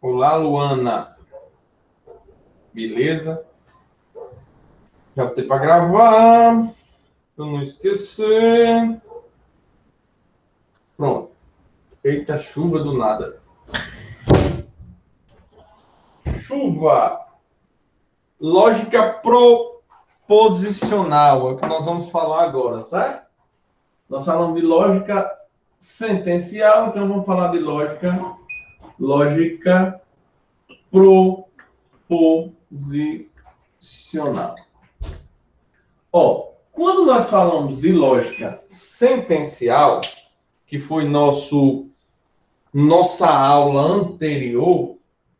Olá, Luana. Beleza? Já botei para gravar. Para não esquecer. Pronto. Eita, chuva do nada. Chuva. Lógica proposicional. É o que nós vamos falar agora, certo? Nós falamos de lógica sentencial, então vamos falar de lógica proposicional. Ó, quando nós falamos de lógica sentencial, que foi nossa aula anterior,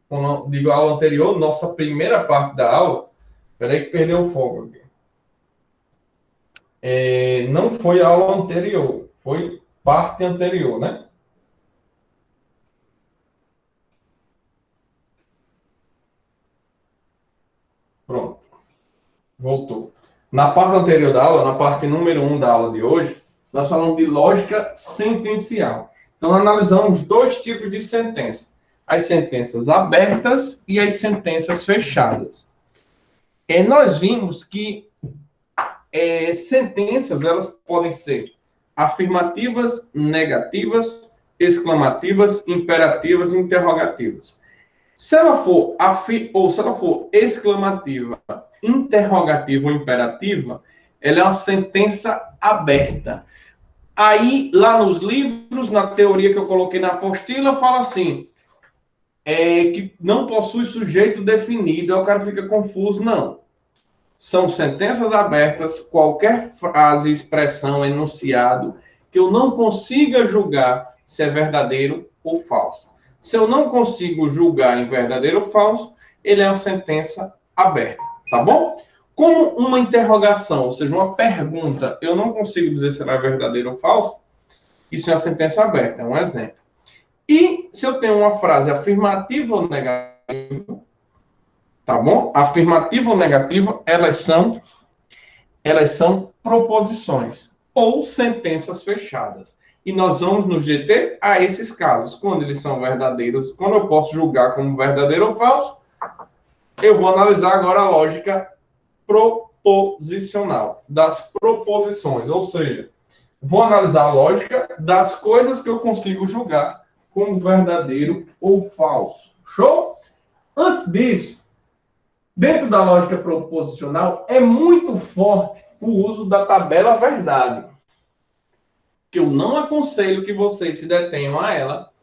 quando digo aula anterior, nossa primeira parte da aula, peraí que perdeu o foco aqui. Não foi a aula anterior, foi parte anterior, né? Pronto. Voltou. Na parte anterior da aula, na parte número 1 da aula de hoje, nós falamos de lógica sentencial. Então, analisamos dois tipos de sentença. As sentenças abertas e as sentenças fechadas. Nós vimos que sentenças, elas podem ser afirmativas, negativas, exclamativas, imperativas e interrogativas. Se ela for exclamativa, interrogativa ou imperativa, ela é uma sentença aberta. Aí, lá nos livros, na teoria que eu coloquei na apostila, fala assim, que não possui sujeito definido, aí o cara fica confuso. Não. São sentenças abertas, qualquer frase, expressão, enunciado, que eu não consiga julgar se é verdadeiro ou falso. Se eu não consigo julgar em verdadeiro ou falso, ele é uma sentença aberta, tá bom? Como uma interrogação, ou seja, uma pergunta, eu não consigo dizer se ela é verdadeiro ou falso, isso é uma sentença aberta, é um exemplo. E se eu tenho uma frase afirmativa ou negativa, tá bom? Afirmativa ou negativa, elas são proposições ou sentenças fechadas. E nós vamos nos deter a esses casos. Quando eles são verdadeiros, quando eu posso julgar como verdadeiro ou falso, eu vou analisar agora a lógica proposicional, das proposições. Ou seja, vou analisar a lógica das coisas que eu consigo julgar como verdadeiro ou falso. Show? Antes disso, dentro da lógica proposicional, é muito forte o uso da tabela verdade. Que eu não aconselho que vocês se detenham a ela,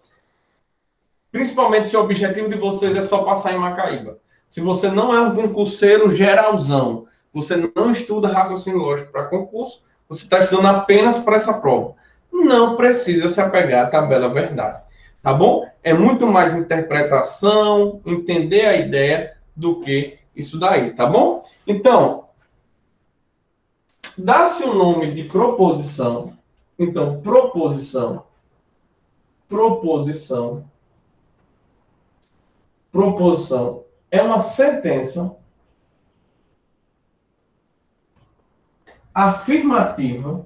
principalmente se o objetivo de vocês é só passar em Macaíba. Se você não é um concurseiro geralzão, você não estuda raciocínio lógico para concurso, você está estudando apenas para essa prova. Não precisa se apegar à tabela verdade, tá bom? É muito mais interpretação, entender a ideia do que isso daí, tá bom? Então, dá-se o nome de proposição. Então, proposição é uma sentença afirmativa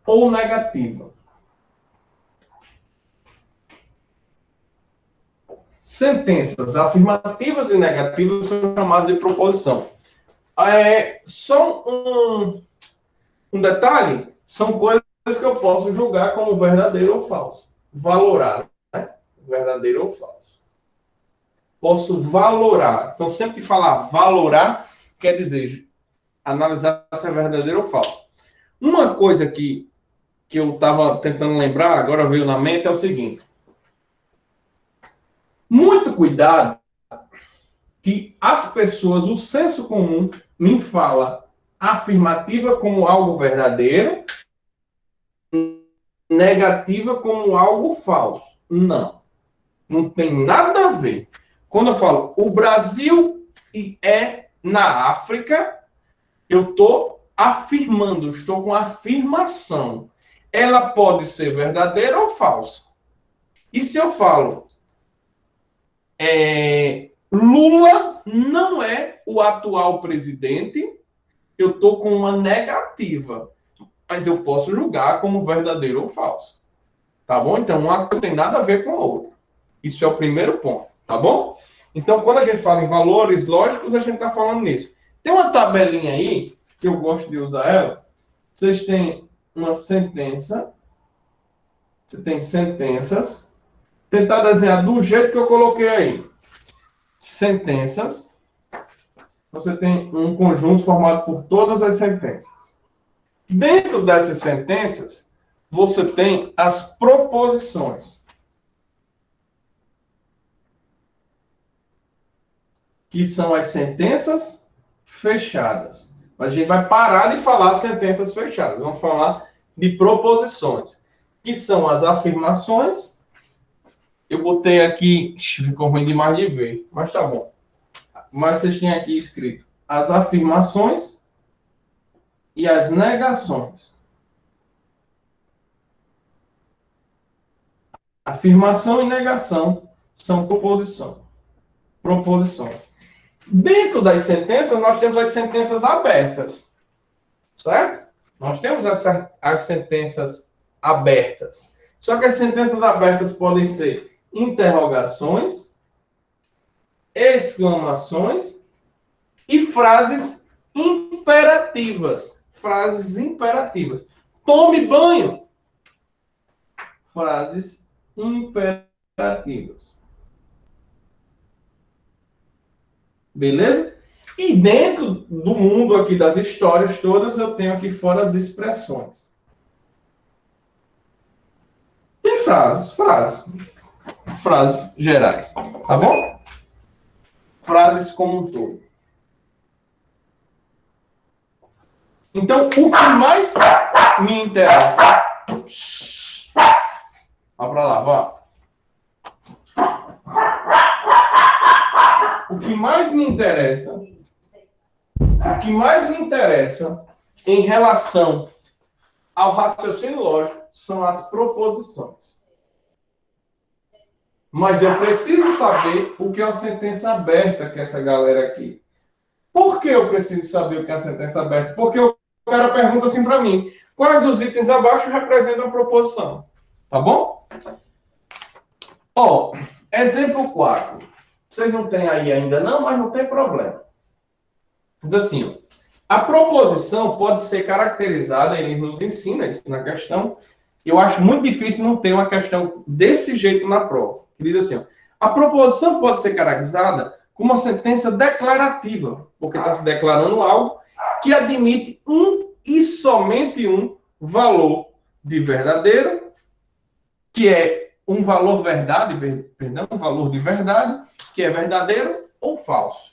ou negativa. Sentenças afirmativas e negativas são chamadas de proposição. Só um detalhe, são coisas que eu posso julgar como verdadeiro ou falso. Valorar, né? Verdadeiro ou falso. Posso valorar. Então, sempre que falar valorar, quer dizer analisar se é verdadeiro ou falso. Uma coisa que eu estava tentando lembrar, agora veio na mente, é o seguinte. Muito cuidado que as pessoas, o senso comum, me fala afirmativa como algo verdadeiro, negativa como algo falso. Não. Não tem nada a ver. Quando eu falo o Brasil é na África, eu estou afirmando, estou com afirmação. Ela pode ser verdadeira ou falsa. E se eu falo Lula não é o atual presidente, eu estou com uma negativa. mas eu posso julgar como verdadeiro ou falso. Tá bom? Então, uma coisa tem nada a ver com a outra. Isso é o primeiro ponto, tá bom? Então, quando a gente fala em valores lógicos, a gente está falando nisso. Tem uma tabelinha aí, que eu gosto de usar ela. Vocês têm uma sentença. Você tem sentenças. Tentar desenhar do jeito que eu coloquei aí. Sentenças. Você tem um conjunto formado por todas as sentenças. Dentro dessas sentenças, você tem as proposições, que são as sentenças fechadas. A gente vai parar de falar sentenças fechadas. Vamos falar de proposições, que são as afirmações. Eu botei aqui, ficou ruim demais de ver, mas tá bom. Mas vocês têm aqui escrito as afirmações e as negações. Afirmação e negação são proposições. Dentro das sentenças, nós temos as sentenças abertas, certo? Nós temos as sentenças abertas. Só que as sentenças abertas podem ser interrogações, exclamações e frases imperativas. Frases imperativas. Tome banho. Frases imperativas. Beleza? E dentro do mundo aqui das histórias todas, eu tenho aqui fora as expressões. Tem frases gerais, tá bom? Frases como um todo. Então, o que mais me interessa... Vá pra lá, vá. O que mais me interessa em relação ao raciocínio lógico são as proposições. Mas eu preciso saber o que é uma sentença aberta, que é essa galera aqui. Por que eu preciso saber o que é uma sentença aberta? Porque o cara pergunta assim para mim, quais dos itens abaixo representam a proposição? Tá bom? Ó, exemplo 4. Vocês não têm aí ainda não, mas não tem problema. Diz assim, ó, a proposição pode ser caracterizada, ele nos ensina isso na questão. Eu acho muito difícil não ter uma questão desse jeito na prova. Ele diz assim, ó, a proposição pode ser caracterizada como uma sentença declarativa, porque está se declarando algo que admite um e somente um valor de verdadeiro, que é um valor um valor de verdade, que é verdadeiro ou falso.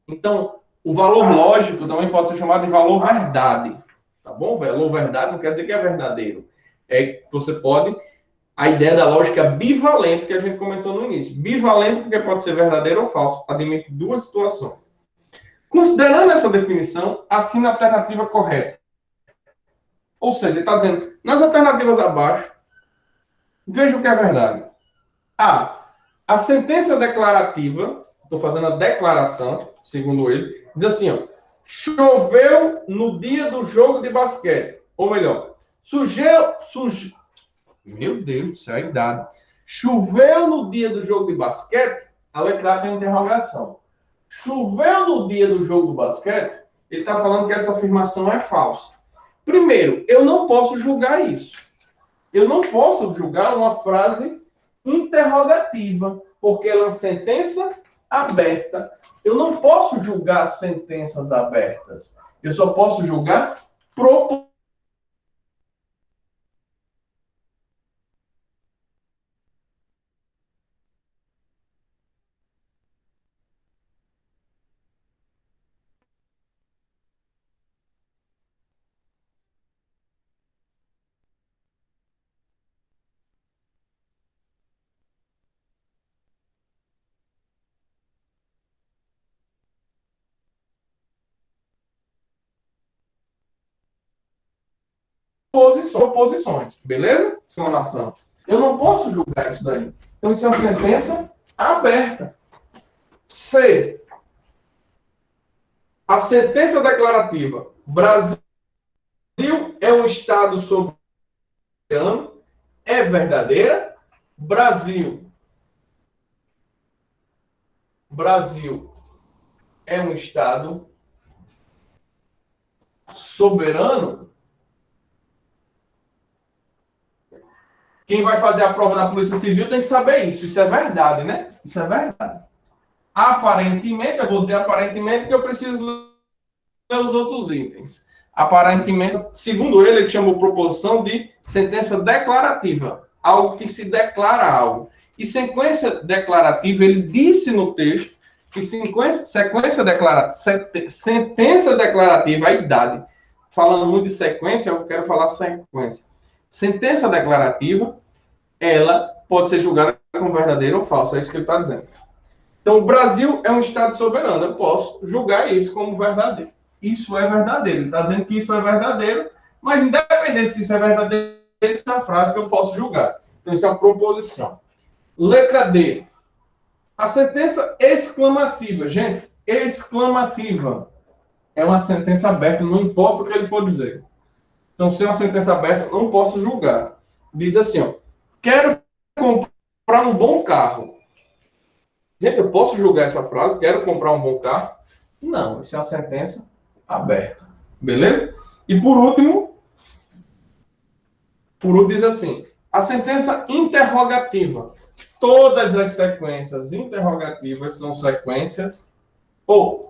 Então, o valor lógico também pode ser chamado de valor verdade. Tá bom? Valor verdade não quer dizer que é verdadeiro. É que você pode... A ideia da lógica bivalente que a gente comentou no início. Bivalente porque pode ser verdadeiro ou falso. Admite duas situações. Considerando essa definição, assina a alternativa correta. Ou seja, ele está dizendo, nas alternativas abaixo, veja o que é verdade. A sentença declarativa, estou fazendo a declaração, segundo ele, diz assim, ó, choveu no dia do jogo de basquete. Ou melhor, meu Deus do céu, é idade. Choveu no dia do jogo de basquete, a letra A tem interrogação. Choveu no dia do jogo do basquete, ele está falando que essa afirmação é falsa. Primeiro, eu não posso julgar isso. Eu não posso julgar uma frase interrogativa, porque ela é uma sentença aberta. Eu não posso julgar sentenças abertas. Eu só posso julgar proposições. Beleza? Exclamação. Eu não posso julgar isso daí. Então, isso é uma sentença aberta. C. A sentença declarativa. Brasil é um Estado soberano, é verdadeira. Brasil é um Estado soberano. Quem vai fazer a prova da Polícia Civil tem que saber isso. Isso é verdade, né? Isso é verdade. Aparentemente, eu vou dizer aparentemente que eu preciso ler os outros itens. Aparentemente, segundo ele chamou proposição de sentença declarativa, algo que se declara algo. E sequência declarativa, ele disse no texto que sentença declarativa, a idade. Falando muito de sequência, eu quero falar sequência. Sentença declarativa, ela pode ser julgada como verdadeira ou falsa, é isso que ele está dizendo. Então, o Brasil é um Estado soberano, eu posso julgar isso como verdadeiro. Isso é verdadeiro. Ele está dizendo que isso é verdadeiro, mas independente se isso é verdadeiro, isso é uma frase que eu posso julgar. Então, isso é uma proposição. Letra D. A sentença exclamativa. Gente, exclamativa é uma sentença aberta, não importa o que ele for dizer. Então, se é uma sentença aberta, não posso julgar. Diz assim, ó, quero comprar um bom carro. Gente, eu posso julgar essa frase, quero comprar um bom carro? Não, isso é uma sentença aberta. Beleza? E por último diz assim, a sentença interrogativa. Todas as sequências interrogativas são sequências, ou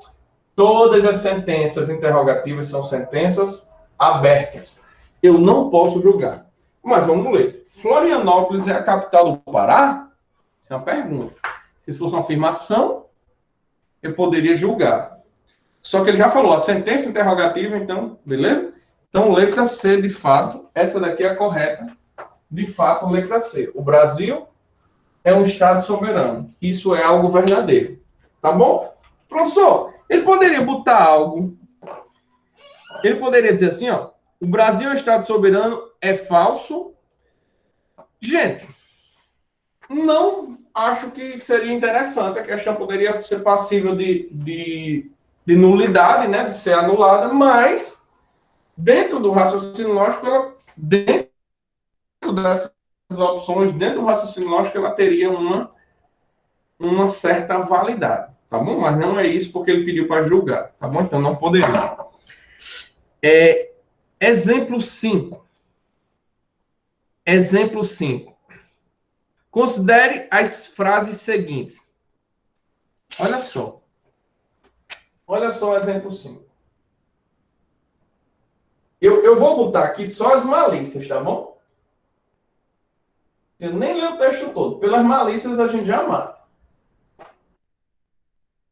todas as sentenças interrogativas são sentenças abertas. Eu não posso julgar. Mas vamos ler. Florianópolis é a capital do Pará? Essa é uma pergunta. Se fosse uma afirmação, eu poderia julgar. Só que ele já falou, a sentença interrogativa, então, beleza? Então, letra C, de fato, essa daqui é a correta. De fato, letra C. O Brasil é um Estado soberano. Isso é algo verdadeiro. Tá bom? Professor, ele poderia botar algo. Ele poderia dizer assim, ó. O Brasil é um Estado soberano, é falso. Gente, não acho que seria interessante. A questão poderia ser passível de nulidade, né? De ser anulada, mas dentro do raciocínio lógico, dentro dessas opções, dentro do raciocínio lógico, ela teria uma certa validade, tá bom? Mas não é isso porque ele pediu para julgar, tá bom? Então não poderia. Exemplo 5. Exemplo 5. Considere as frases seguintes. Olha só. Olha só o exemplo 5. Eu vou botar aqui só as malícias, tá bom? Eu nem leio o texto todo. Pelas malícias a gente já mata.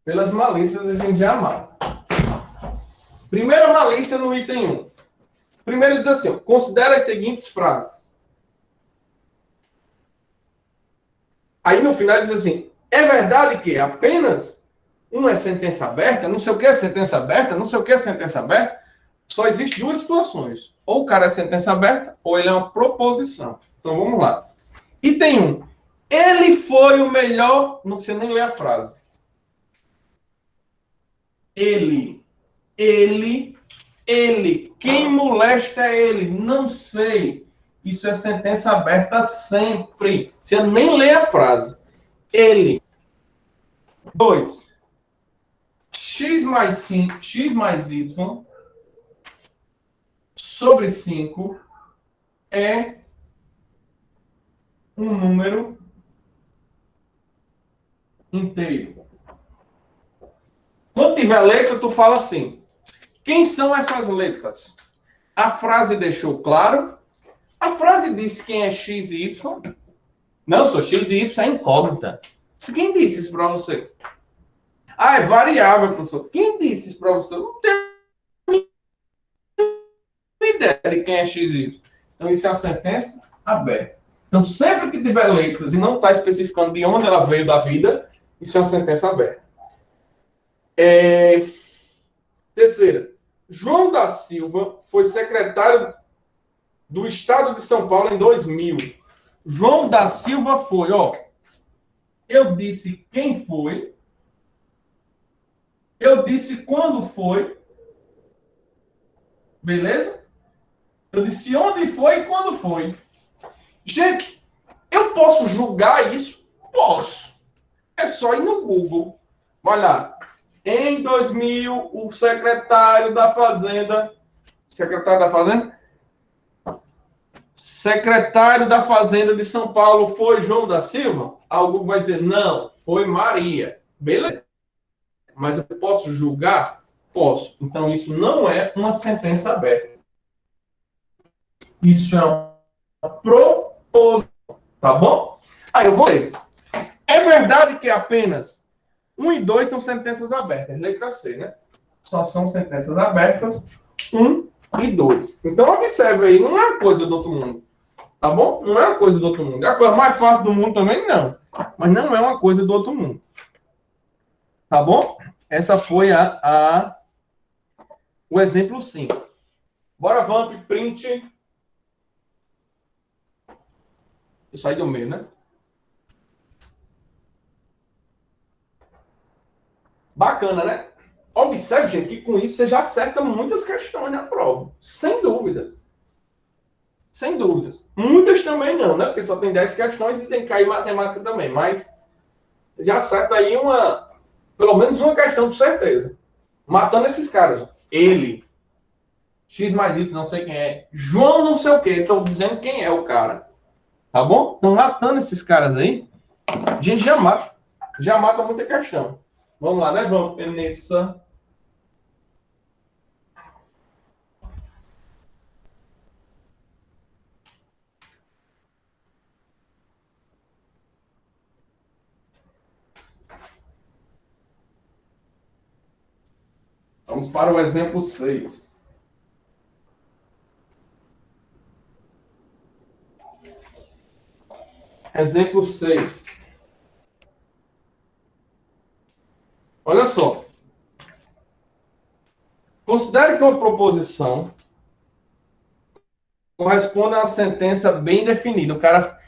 Pelas malícias a gente já mata. Primeira malícia no item 1. Primeiro ele diz assim, ó, considera as seguintes frases. Aí no final ele diz assim, é verdade que apenas uma é sentença aberta, não sei o que é sentença aberta, não sei o que é sentença aberta. Só existem duas situações. Ou o cara é sentença aberta, ou ele é uma proposição. Então vamos lá. Item 1. Ele foi o melhor... Não precisa nem ler a frase. Ele. Quem molesta é ele? Não sei. Isso é sentença aberta sempre. Você nem lê a frase. Ele. 2. X mais Y sobre 5 é um número inteiro. Quando tiver letra, tu fala assim. Quem são essas letras? A frase deixou claro. A frase disse quem é X e Y. Não, sou X e Y é incógnita. Quem disse isso para você? Ah, é variável, professor. Quem disse isso para você? Não tenho ideia de quem é X e Y. Então, isso é uma sentença aberta. Então, sempre que tiver letras e não está especificando de onde ela veio da vida, isso é uma sentença aberta. Terceira. João da Silva foi secretário do Estado de São Paulo em 2000. João da Silva foi, ó. Eu disse quem foi. Eu disse quando foi. Beleza? Eu disse onde foi e quando foi. Gente, eu posso julgar isso? Posso. É só ir no Google. Olha lá. Em 2000, o secretário da Fazenda... Secretário da Fazenda? Secretário da Fazenda de São Paulo foi João da Silva? Algum vai dizer, não, foi Maria. Beleza. Mas eu posso julgar? Posso. Então, isso não é uma sentença aberta. Isso é uma proposição. Tá bom? Aí eu vou ler. É verdade que apenas 1 e 2 são sentenças abertas. Letra C, né? Só são sentenças abertas 1 e 2. Então, observe aí, não é uma coisa do outro mundo. Tá bom? Não é uma coisa do outro mundo. É a coisa mais fácil do mundo também, não. Mas não é uma coisa do outro mundo. Tá bom? Essa foi o exemplo 5. Bora, Vamp, print. Eu saí do meio, né? Bacana, né? Observe, gente, que com isso você já acerta muitas questões na prova. Sem dúvidas. Sem dúvidas. Muitas também não, né? Porque só tem 10 questões e tem que cair matemática também. Mas já acerta aí pelo menos uma questão com certeza. Matando esses caras. Ele. X mais Y, não sei quem é. João não sei o quê. Estou dizendo quem é o cara. Tá bom? Então, matando esses caras aí, a gente já mata. Já mata muita questão. Vamos lá, né, João? Nessa... Vamos para o exemplo 6. Exemplo 6. Olha só. Considere que uma proposição corresponde a uma sentença bem definida. O cara...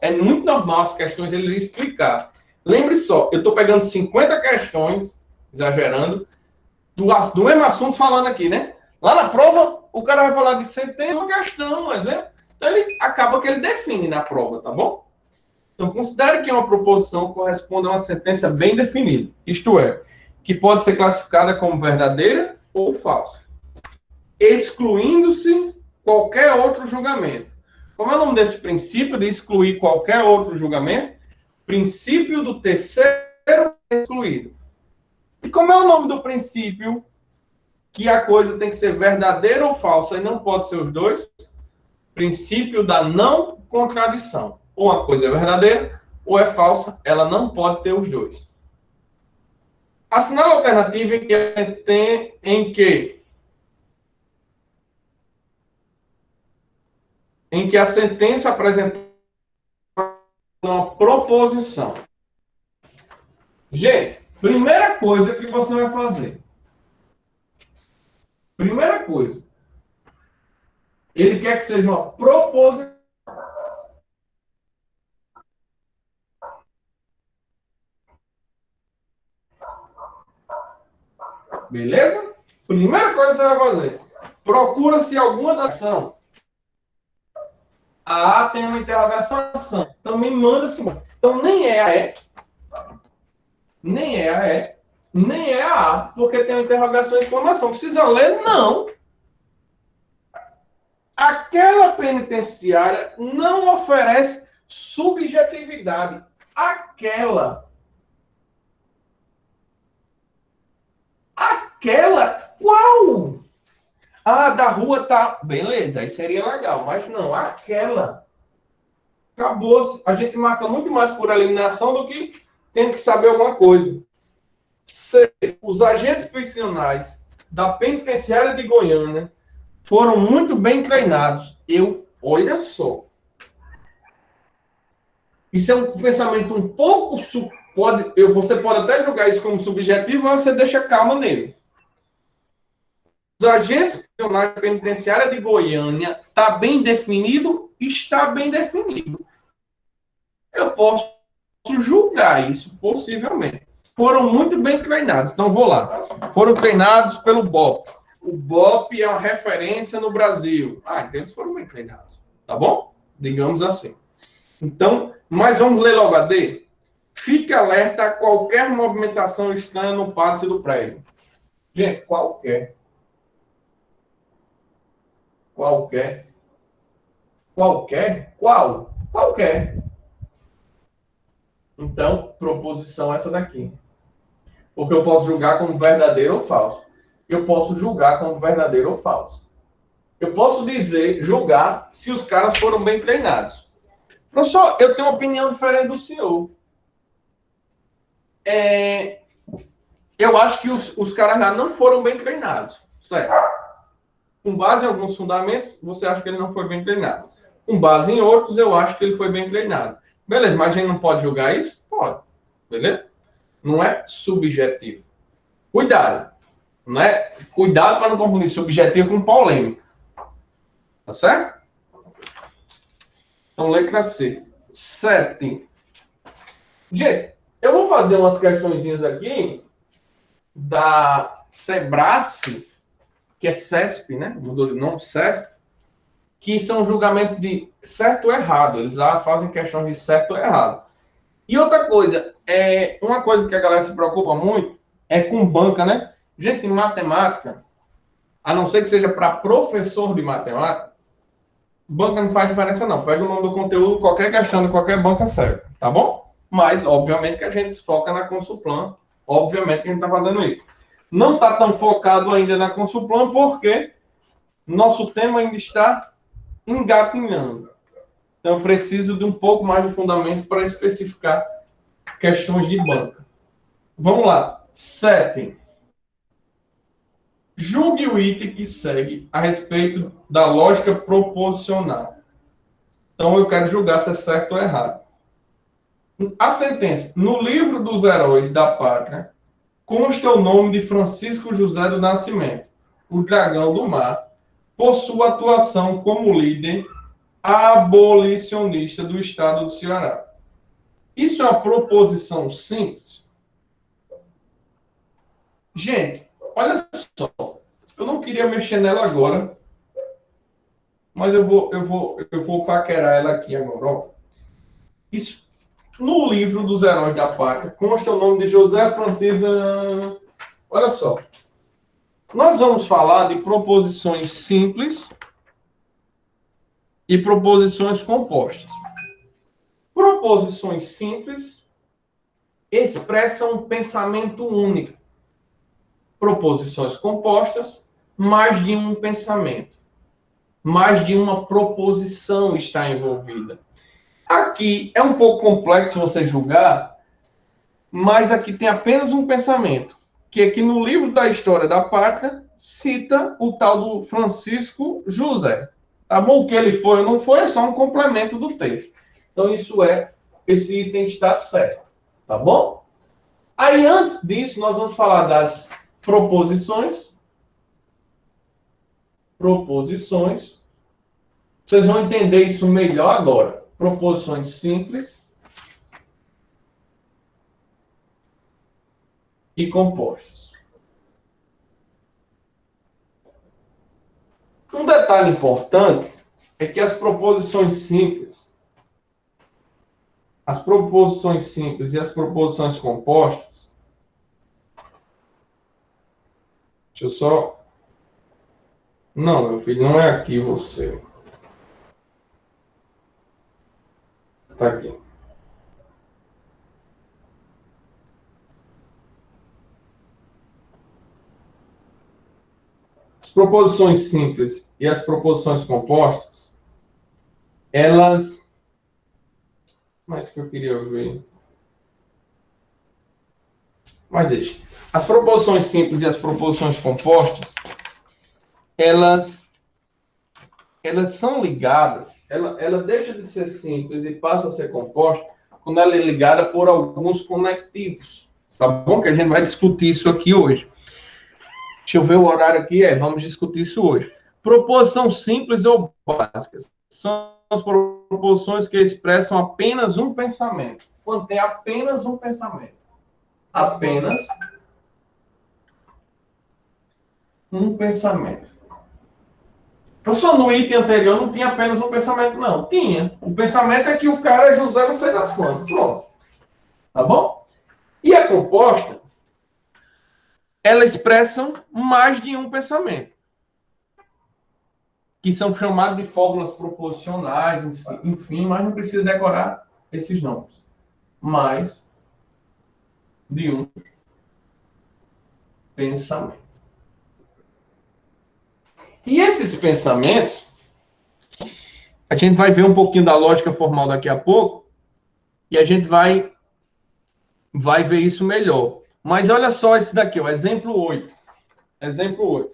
é muito normal as questões ele explicar. Lembre só, eu estou pegando 50 questões, exagerando, do mesmo assunto falando aqui, né? Lá na prova, o cara vai falar de sentença, uma questão, um exemplo. Então, ele acaba que ele define na prova, tá bom? Então, considere que uma proposição corresponde a uma sentença bem definida. Isto é, que pode ser classificada como verdadeira ou falsa, excluindo-se qualquer outro julgamento. Como é o nome desse princípio de excluir qualquer outro julgamento? Princípio do terceiro excluído. E como é o nome do princípio que a coisa tem que ser verdadeira ou falsa e não pode ser os dois? Princípio da não contradição. Ou uma coisa é verdadeira ou é falsa, ela não pode ter os dois. Assinale a alternativa em que a sentença apresenta uma proposição. Gente, primeira coisa que você vai fazer. Primeira coisa. Ele quer que seja uma proposição. Beleza? Primeira coisa que você vai fazer. Procura-se alguma da ação. A A tem uma interrogação. Então me manda assim. Então nem é a E, nem é a E, nem é a A, porque tem uma interrogação e exclamação. Precisa ler? Não. Aquela penitenciária não oferece subjetividade. Aquela. Qual? Ah, da rua tá. Beleza, aí seria legal, mas não, aquela. Acabou. A gente marca muito mais por eliminação do que tendo que saber alguma coisa. C. Os agentes prisionais da penitenciária de Goiânia foram muito bem treinados. Olha só. Isso é um pensamento um pouco... Você pode até julgar isso como subjetivo, mas você deixa calma nele. Os agentes prisionais da penitenciária de Goiânia está bem definido? Está bem definido. Eu posso julgar isso, possivelmente. Foram muito bem treinados. Então, vou lá. Foram treinados pelo BOP. o BOP é uma referência no Brasil. Ah, então eles foram bem treinados. Tá bom? Digamos assim. Então, mas vamos ler logo a D? Fique alerta a qualquer movimentação estranha no pátio do prédio. Gente, qualquer. Qualquer. Qualquer? Qual? Qualquer. Então, proposição essa daqui. Porque eu posso julgar como verdadeiro ou falso. Eu posso julgar como verdadeiro ou falso. Eu posso dizer, julgar, se os caras foram bem treinados. Professor, eu tenho uma opinião diferente do senhor. Eu acho que os caras lá não foram bem treinados. Certo? Com base em alguns fundamentos, você acha que ele não foi bem treinado. Com base em outros, eu acho que ele foi bem treinado. Beleza, mas a gente não pode julgar isso? Pode. Beleza? Não é subjetivo. Cuidado. Não é? Cuidado para não confundir subjetivo com polêmico. Tá certo? Então, letra C. 7. Gente, eu vou fazer umas questõezinhas aqui da Sebrace, que é CESP, né? Mudou de nome, CESP, que são julgamentos de certo ou errado. Eles lá fazem questões de certo ou errado. E outra coisa, uma coisa que a galera se preocupa muito é com banca, né? Gente, em matemática, a não ser que seja para professor de matemática, banca não faz diferença não. Pega o nome do conteúdo, qualquer questão de qualquer banca serve, tá bom? Mas, obviamente, que a gente foca na Consulplan. Obviamente que a gente está fazendo isso. Não está tão focado ainda na Consulplan porque nosso tema ainda está engatinhando. Então, eu preciso de um pouco mais de fundamento para especificar questões de banca. Vamos lá. 7. Julgue o item que segue a respeito da lógica proposicional. Então, eu quero julgar se é certo ou errado. A sentença. No livro dos heróis da pátria, consta o nome de Francisco José do Nascimento, o dragão do mar, por sua atuação como líder abolicionista do estado do Ceará. Isso é uma proposição simples? Gente, olha só. Eu não queria mexer nela agora, mas eu vou paquerar ela aqui agora. Ó. Isso, no livro dos heróis da pátria, consta o nome de José Francisco. Olha só. Nós vamos falar de proposições simples e proposições compostas. Proposições simples expressam um pensamento único. Proposições compostas, mais de um pensamento. Mais de uma proposição está envolvida. Aqui é um pouco complexo você julgar, mas aqui tem apenas um pensamento, que é que no livro da História da Pátria cita o tal do Francisco José. Tá bom? O que ele foi ou não foi é só um complemento do texto. Então, esse item está certo. Tá bom? Aí, antes disso, nós vamos falar das proposições. Proposições. Vocês vão entender isso melhor agora. Proposições simples e compostas. Um detalhe importante é que as proposições simples e as proposições compostas. Deixa eu só. Não, meu filho, não é aqui você. Tá aqui. As proposições simples e as proposições compostas, elas. Mas que eu queria ver. Mas deixa. As proposições simples e as proposições compostas, elas são ligadas, ela deixa de ser simples e passa a ser composta quando ela é ligada por alguns conectivos. Tá bom? Que a gente vai discutir isso aqui hoje. Deixa eu ver o horário aqui. Vamos discutir isso hoje. Proposição simples ou básicas. São as proposições que expressam apenas um pensamento. Quando tem apenas um pensamento. Apenas um pensamento. Professor, no item anterior não tinha apenas um pensamento, não. Tinha. O pensamento é que o cara é José não sei das quantas. Pronto. Tá bom? E a composta, ela expressa mais de um pensamento, que são chamados de fórmulas proposicionais, enfim, mas não precisa decorar esses nomes. Mais de um pensamento. E esses pensamentos, a gente vai ver um pouquinho da lógica formal daqui a pouco, e a gente vai ver isso melhor. Mas olha só esse daqui, ó, exemplo 8. Exemplo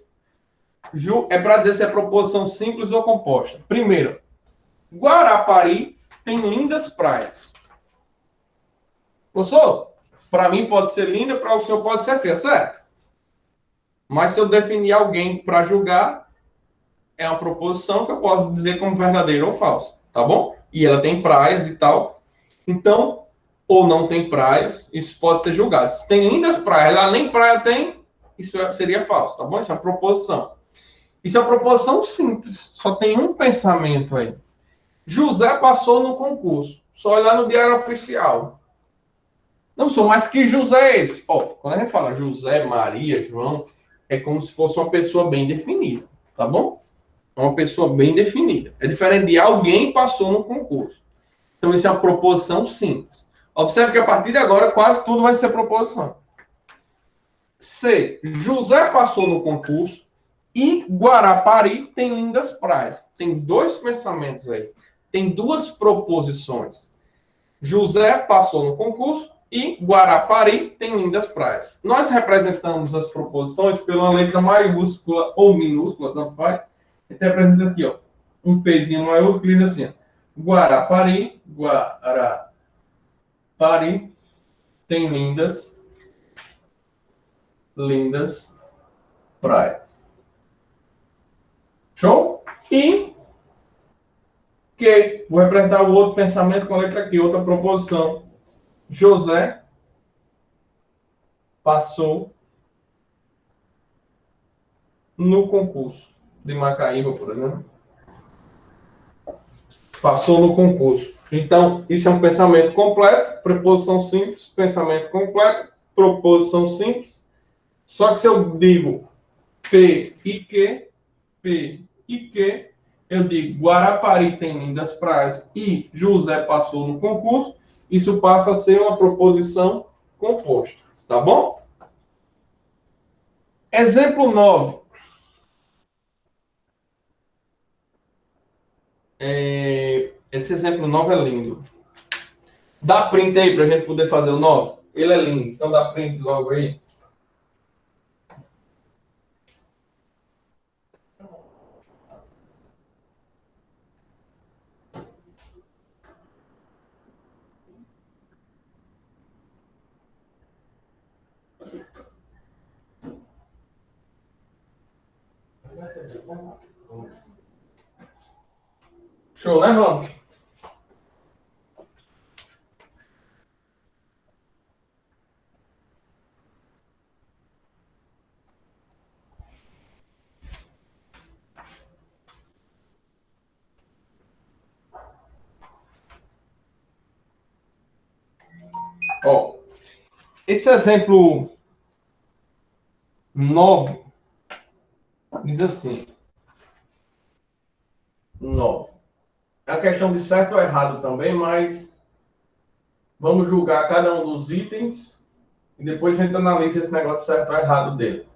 8. É para dizer se é proposição simples ou composta. Primeiro, Guarapari tem lindas praias. Professor, para mim pode ser linda, para o senhor pode ser feia, certo? Mas se eu definir alguém para julgar, é uma proposição que eu posso dizer como verdadeiro ou falso, tá bom? E ela tem praias e tal. Então, ou não tem praias, isso pode ser julgado. Se tem lindas praias, ela nem praia tem, isso seria falso, tá bom? Isso é uma proposição. Isso é uma proposição simples, só tem um pensamento aí. José passou no concurso. Só olhar no diário oficial. Não sou, mas que José é esse? Ó, quando a gente fala José, Maria, João, é como se fosse uma pessoa bem definida, tá bom? É uma pessoa bem definida. É diferente de alguém passou no concurso. Então, isso é uma proposição simples. Observe que a partir de agora, quase tudo vai ser proposição. C. José passou no concurso e Guarapari tem lindas praias. Tem dois pensamentos aí. Tem duas proposições. José passou no concurso e Guarapari tem lindas praias. Nós representamos as proposições pela letra maiúscula ou minúscula, tanto faz. A gente representa aqui, ó, um Pzinho maiúsculo que diz assim, ó, Guarapari tem lindas praias. Show? E que vou representar o outro pensamento com a letra aqui, outra proposição. José passou no concurso de Macaíba, por exemplo. Passou no concurso. Então, isso é um pensamento completo, preposição simples, pensamento completo, proposição simples. Só que se eu digo P e que, eu digo Guarapari tem lindas praias e José passou no concurso, isso passa a ser uma proposição composta. Tá bom? Exemplo 9. Esse exemplo 9 é lindo. Dá print aí pra gente poder fazer o 9. Ele é lindo, então dá print logo aí. Show, né, vamos? Ó, esse exemplo 9 diz assim. 9. É a questão de certo ou errado também, mas vamos julgar cada um dos itens e depois a gente analisa esse negócio certo ou errado dele.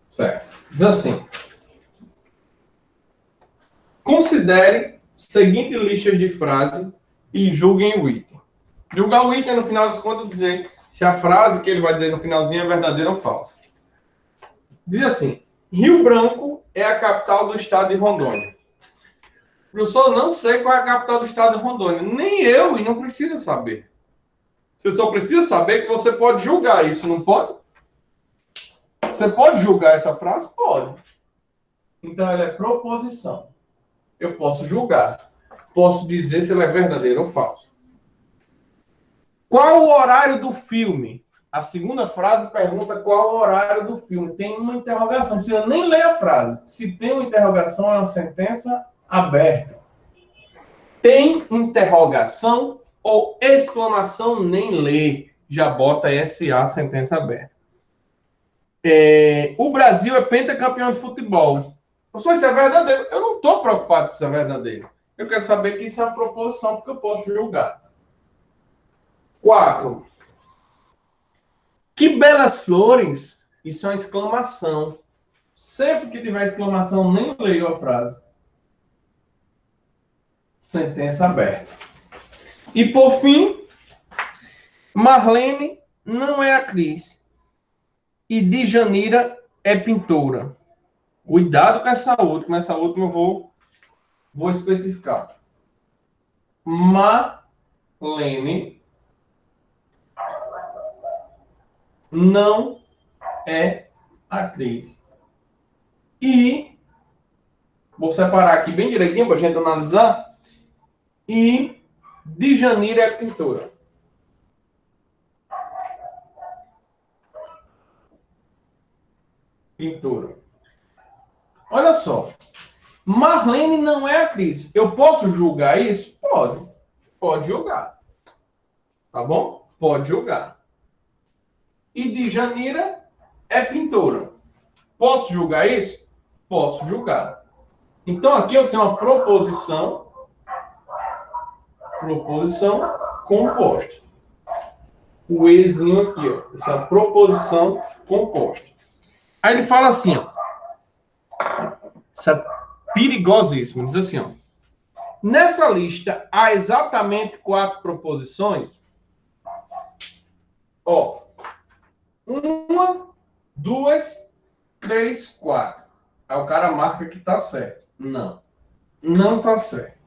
Certo. Diz assim. Considere seguinte lista de frase e julguem o item. Julgar o item, no final das contas, dizer se a frase que ele vai dizer no finalzinho é verdadeira ou falsa. Diz assim, Rio Branco é a capital do estado de Rondônia. Professor, não sei qual é a capital do estado de Rondônia. Nem eu, e não precisa saber. Você só precisa saber que você pode julgar isso, não pode? Você pode julgar essa frase? Pode. Então, ela é proposição. Eu posso julgar. Posso dizer se ela é verdadeira ou falsa. Qual o horário do filme? A segunda frase pergunta qual o horário do filme. Tem uma interrogação, não precisa nem ler a frase. Se tem uma interrogação, é uma sentença aberta. Tem interrogação ou exclamação, nem lê. Já bota SA, sentença aberta. O Brasil é pentacampeão de futebol. Professor, isso é verdadeiro? Eu não estou preocupado se isso é verdadeiro. Eu quero saber que isso é uma proposição, porque eu posso julgar. 4. Que belas flores. Isso é uma exclamação. Sempre que tiver exclamação, nem leio a frase. Sentença aberta. E por fim, Marlene não é atriz. E Djanira é pintora. Cuidado com essa última. Essa última eu vou especificar. Marlene não é atriz. E vou separar aqui bem direitinho para a gente analisar. E Djanira é pintora. Pintora. Olha só. Marlene não é atriz. Eu posso julgar isso? Pode. Pode julgar. Tá bom? Pode julgar. E Djanira é pintora. Posso julgar isso? Posso julgar. Então aqui eu tenho uma proposição composta. O Ezinho aqui, ó. Essa é a proposição composta. Aí ele fala assim, ó. Isso é perigosíssimo. Diz assim, ó. Nessa lista há exatamente 4 proposições. Ó. 1, 2, 3, 4. Aí o cara marca que tá certo. Não. Não tá certo.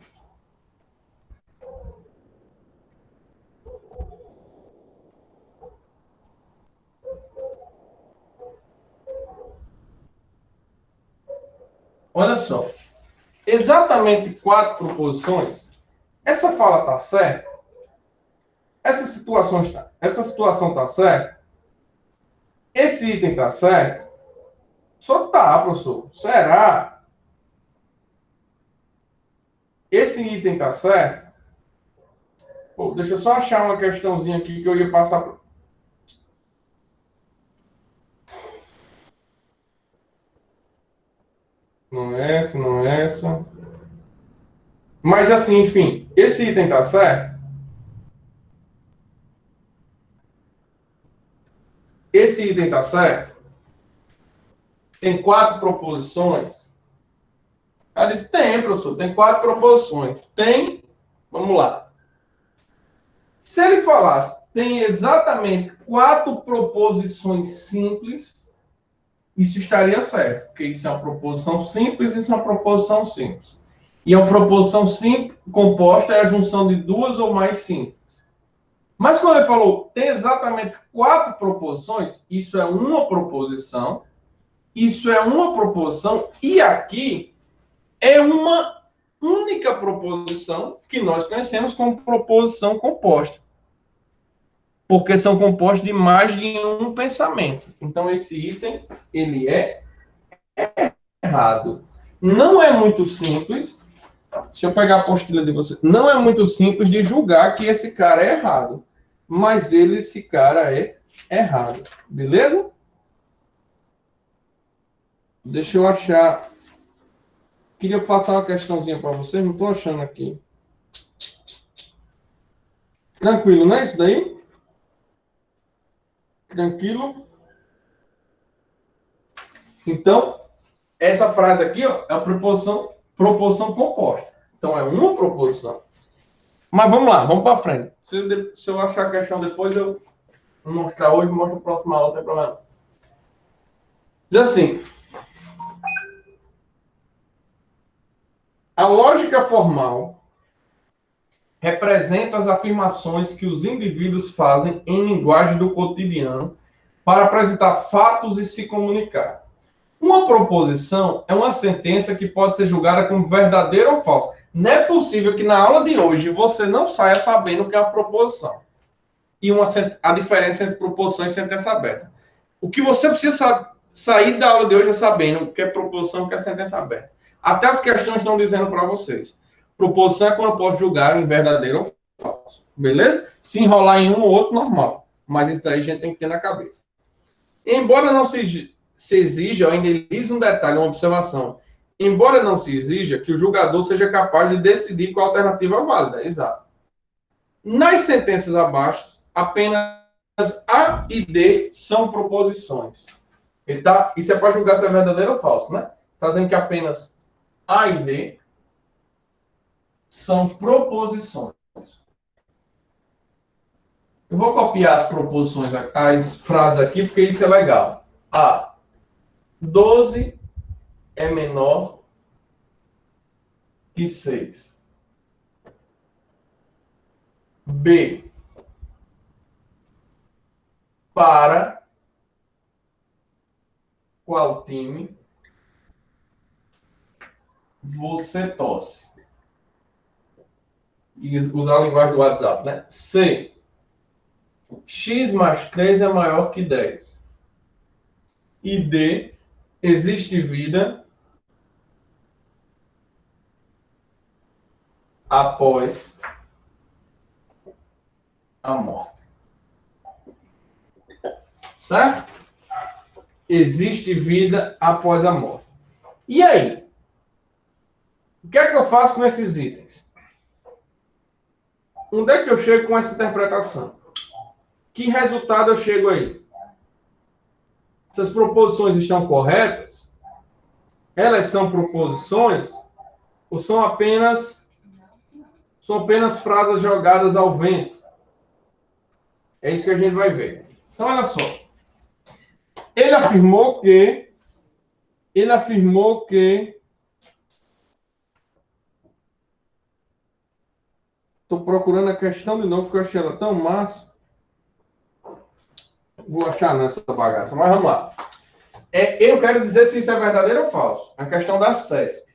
Olha só. Exatamente 4 proposições. Essa fala tá certa? Essa situação tá certa? Esse item tá certo? Só tá, professor. Será? Esse item tá certo? Pô, deixa eu só achar uma questãozinha aqui que eu ia passar. Não é essa, não é essa. Mas assim, enfim, esse item tá certo? Esse item tá certo? Tem 4 proposições? Ela disse, tem, professor, tem 4 proposições. Tem, vamos lá. Se ele falasse, tem exatamente 4 proposições simples, isso estaria certo, porque isso é uma proposição simples, isso é uma proposição simples. E uma proposição simples composta é a junção de 2 ou mais simples. Mas quando ele falou, tem exatamente 4 proposições, isso é uma proposição, e aqui é uma única proposição que nós conhecemos como proposição composta. Porque são compostos de mais de um pensamento. Então, esse item, ele é errado. Não é muito simples. Deixa eu pegar a apostila de você. Não é muito simples de julgar que esse cara é errado. Mas esse cara é errado. Beleza? Deixa eu achar. Queria passar uma questãozinha para vocês. Não estou achando aqui. Tranquilo, não é isso daí? Tranquilo? Então, essa frase aqui, ó, é a proposição composta. Então, é uma proposição. Mas vamos lá, vamos para frente. Se eu achar a questão depois, eu vou mostrar hoje, mostro a próxima aula, não tem problema. Diz assim. A lógica formal representa as afirmações que os indivíduos fazem em linguagem do cotidiano para apresentar fatos e se comunicar. Uma proposição é uma sentença que pode ser julgada como verdadeira ou falsa. Não é possível que na aula de hoje você não saia sabendo o que é uma proposição. e a diferença entre proposição e sentença aberta. O que você precisa sair da aula de hoje é sabendo o que é proposição e o que é sentença aberta. Até as questões estão dizendo para vocês. Proposição é quando eu posso julgar em verdadeiro ou falso. Beleza? Se enrolar em um ou outro, normal. Mas isso daí a gente tem que ter na cabeça. Embora não se exija, eu ainda lhes um detalhe, uma observação. Embora não se exija que o julgador seja capaz de decidir qual alternativa é válida. Exato. Nas sentenças abaixo, apenas A e D são proposições. E você pode julgar se é verdadeiro ou falso, né? Está dizendo que apenas A e D são proposições. Eu vou copiar as proposições, as frases aqui, porque isso é legal. A. 12 é menor que 6. B. Para qual time você torce? E usar a linguagem do WhatsApp, né? C. X mais 3 é maior que 10. E D. Existe vida após a morte. Certo? Existe vida após a morte. E aí? O que é que eu faço com esses itens? Onde é que eu chego com essa interpretação? Que resultado eu chego aí? Essas proposições estão corretas? Elas são proposições? Ou são apenas frases jogadas ao vento? É isso que a gente vai ver. Então, olha só. Ele afirmou que estou procurando a questão de novo, porque eu achei ela tão massa. Vou achar nessa bagaça, mas vamos lá. Eu quero dizer se isso é verdadeiro ou falso. A questão da CESP.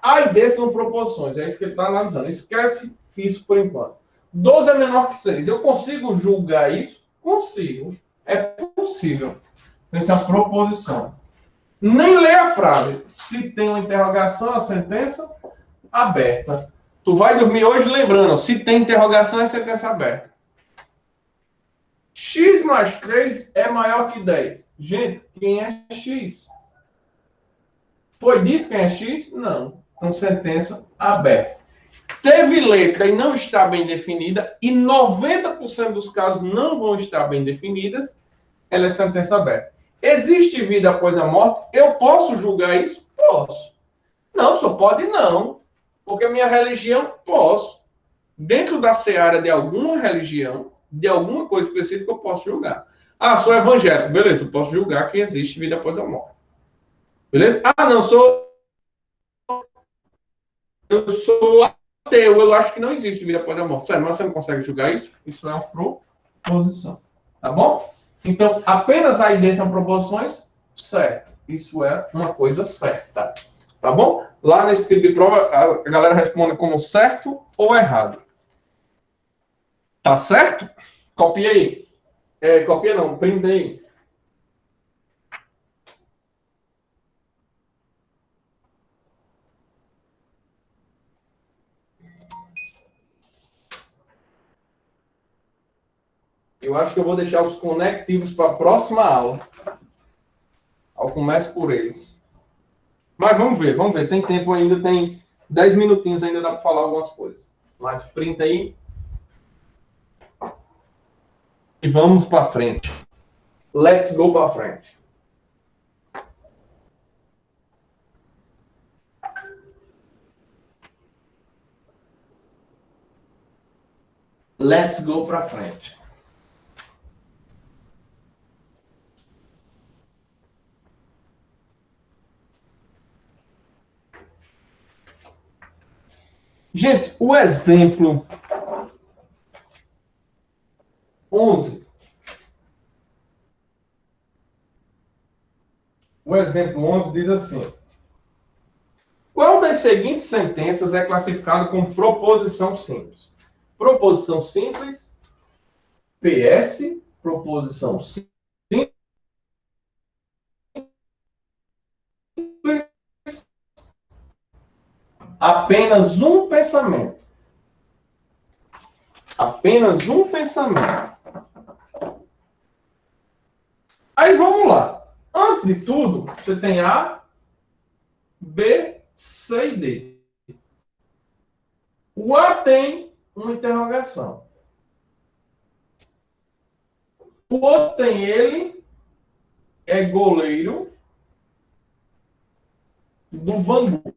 A e B são proporções, é isso que ele está analisando. Esquece isso por enquanto. 12 é menor que 6. Eu consigo julgar isso? Consigo. É possível. Essa é a proposição. Nem lê a frase. Se tem uma interrogação, a sentença aberta. Tu vai dormir hoje lembrando, se tem interrogação, é sentença aberta. X mais 3 é maior que 10. Gente, quem é X? Foi dito quem é X? Não. Então, sentença aberta. Teve letra e não está bem definida, e 90% dos casos não vão estar bem definidas, ela é sentença aberta. Existe vida após a morte? Eu posso julgar isso? Posso. Não, só pode não. Porque a minha religião, posso. Dentro da seara de alguma religião, de alguma coisa específica, eu posso julgar. Ah, sou evangélico. Beleza, eu posso julgar que existe vida após a morte. Beleza? Ah, não, eu sou ateu. Eu acho que não existe vida após a morte. Sério, mas você não consegue julgar isso? Isso é uma proposição. Tá bom? Então, apenas a ideia são proposições? Certo. Isso é uma coisa certa. Tá bom? Lá nesse tipo de prova, a galera responde como certo ou errado. Tá certo? Copia aí. Copia não, print aí. Eu acho que eu vou deixar os conectivos para a próxima aula. Eu começo por eles. Mas vamos ver. Tem tempo ainda, tem 10 minutinhos ainda, dá para falar algumas coisas. Mas print aí. E vamos para frente. Let's go para frente. Let's go para frente. Gente, o exemplo 11. O exemplo 11 diz assim: qual das seguintes sentenças é classificado como proposição simples? Proposição simples PS, proposição simples, apenas um pensamento. Apenas um pensamento. Aí vamos lá. Antes de tudo, você tem A, B, C e D. O A tem uma interrogação. O outro tem ele, é goleiro do Bangu.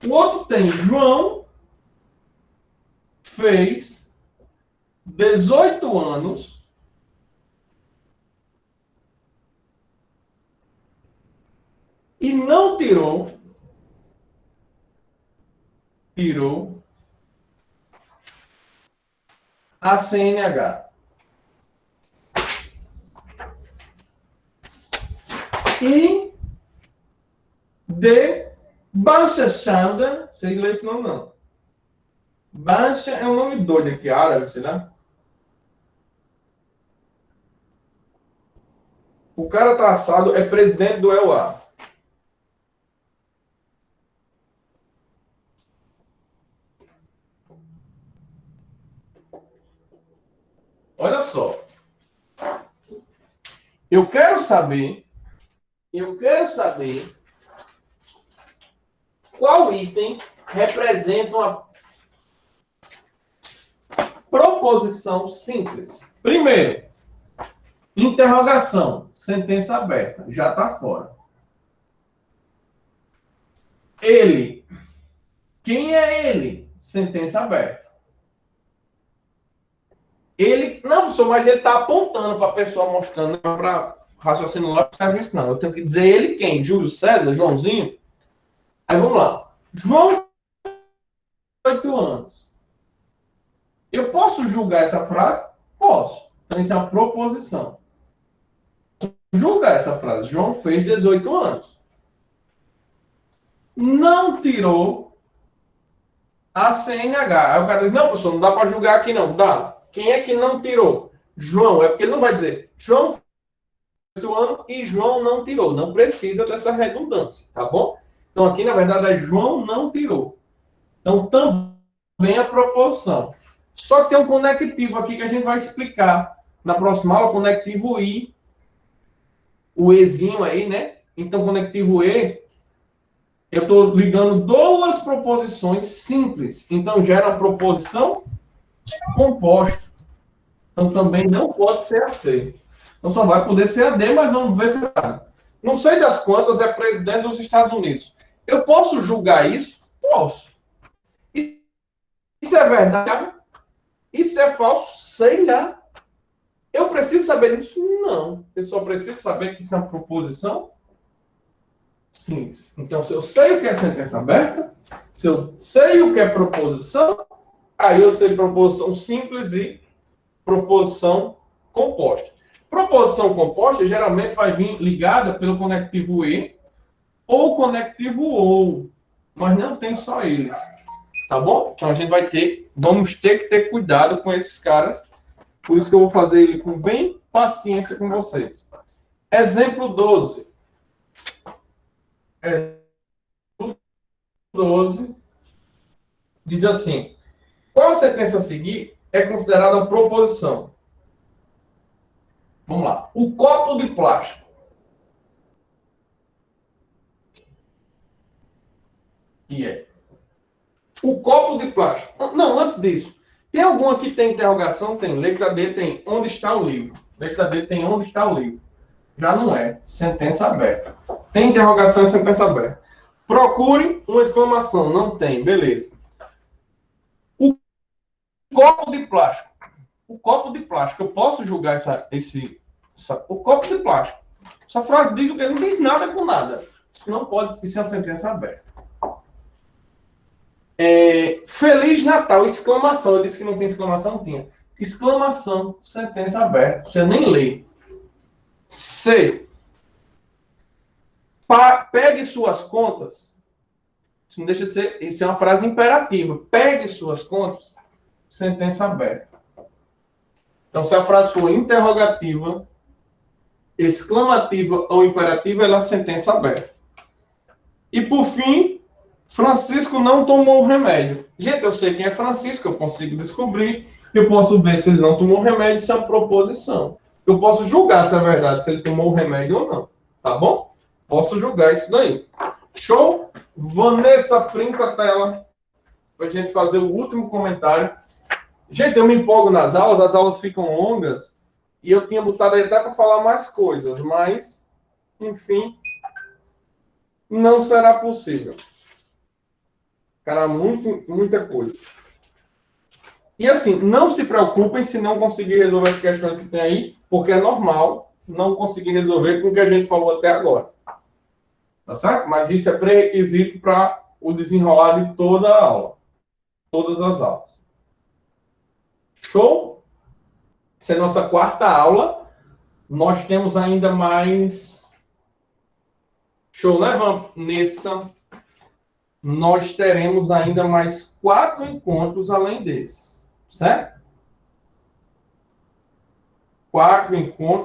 O outro tem João, fez 18 anos e não tirou a CNH. E de Banchachanda, sei ler esse nome não. Bancha é um nome doido aqui, árabe, sei lá. O cara tá assado, é presidente do EUA. Olha só. Eu quero saber qual item representa uma proposição simples. Primeiro, interrogação, sentença aberta, já está fora. Ele, quem é ele? Sentença aberta. Ele, não, professor, mas ele está apontando para a pessoa, mostrando para raciocínio lá, não isso não. Eu tenho que dizer ele quem? Júlio César, Joãozinho? Aí vamos lá. João, 8 anos. Eu posso julgar essa frase? Posso. Então isso é uma proposição. Julgar essa frase. João fez 18 anos. Não tirou a CNH. Aí o cara diz, não, professor, não dá para julgar aqui não. Dá. Quem é que não tirou? João. É porque ele não vai dizer João fez 18 anos e João não tirou. Não precisa dessa redundância, tá bom? Então aqui, na verdade, é João não tirou. Então também a proposição. Só que tem um conectivo aqui que a gente vai explicar na próxima aula, conectivo I, o Ezinho aí, né? Então, conectivo E, eu estou ligando duas proposições simples. Então, gera uma proposição composta. Então, também não pode ser a C. Então, só vai poder ser a D, mas vamos ver se é. Não sei das quantas é presidente dos Estados Unidos. Eu posso julgar isso? Posso. Isso é verdade? Isso é falso? Sei lá. Eu preciso saber disso? Não. Eu só preciso saber que isso é uma proposição simples. Então, se eu sei o que é sentença aberta, se eu sei o que é proposição, aí eu sei proposição simples e proposição composta. Proposição composta geralmente vai vir ligada pelo conectivo E ou conectivo OU, mas não tem só eles. Tá bom? Então a gente vamos ter que ter cuidado com esses caras. Por isso que eu vou fazer ele com bem paciência com vocês. Exemplo 12. Exemplo 12 diz assim: qual sentença a seguir é considerada uma proposição? Vamos lá. O copo de plástico. E é. O copo de plástico. Não, antes disso. Tem alguma que tem interrogação? Tem. Letra D tem onde está o livro. Letra D tem onde está o livro. Já não é. Sentença aberta. Tem interrogação e sentença aberta. Procure uma exclamação. Não tem. Beleza. O copo de plástico. O copo de plástico. Eu posso julgar o copo de plástico. Essa frase diz o que? Não diz nada com nada. Não pode ser uma sentença aberta. Feliz Natal, exclamação. Eu disse que não tem exclamação, não tinha. Exclamação, sentença aberta. Você nem lê. C. Pegue suas contas. Isso não deixa de ser. Isso é uma frase imperativa. Pegue suas contas sentença aberta. Então, se a frase for interrogativa, exclamativa ou imperativa, ela é sentença aberta. E, por fim, Francisco não tomou o remédio. Gente, eu sei quem é Francisco, eu consigo descobrir. Eu posso ver se ele não tomou o remédio, se é uma proposição. Eu posso julgar se é verdade, se ele tomou o remédio ou não. Tá bom? Posso julgar isso daí. Show? Vanessa, printa a tela para a gente fazer o último comentário. Gente, eu me empolgo nas aulas, as aulas ficam longas, e eu tinha botado aí até para falar mais coisas, mas, enfim, não será possível. Cara, muita coisa. E assim, não se preocupem se não conseguir resolver as questões que tem aí, porque é normal não conseguir resolver com o que a gente falou até agora. Tá certo? Mas isso é pré-requisito para o desenrolar de toda a aula. Todas as aulas. Show? Essa é a nossa quarta aula. Nós temos ainda mais... Show, né, Vanessa? Nós teremos ainda mais 4 encontros além desse. Certo? 4 encontros.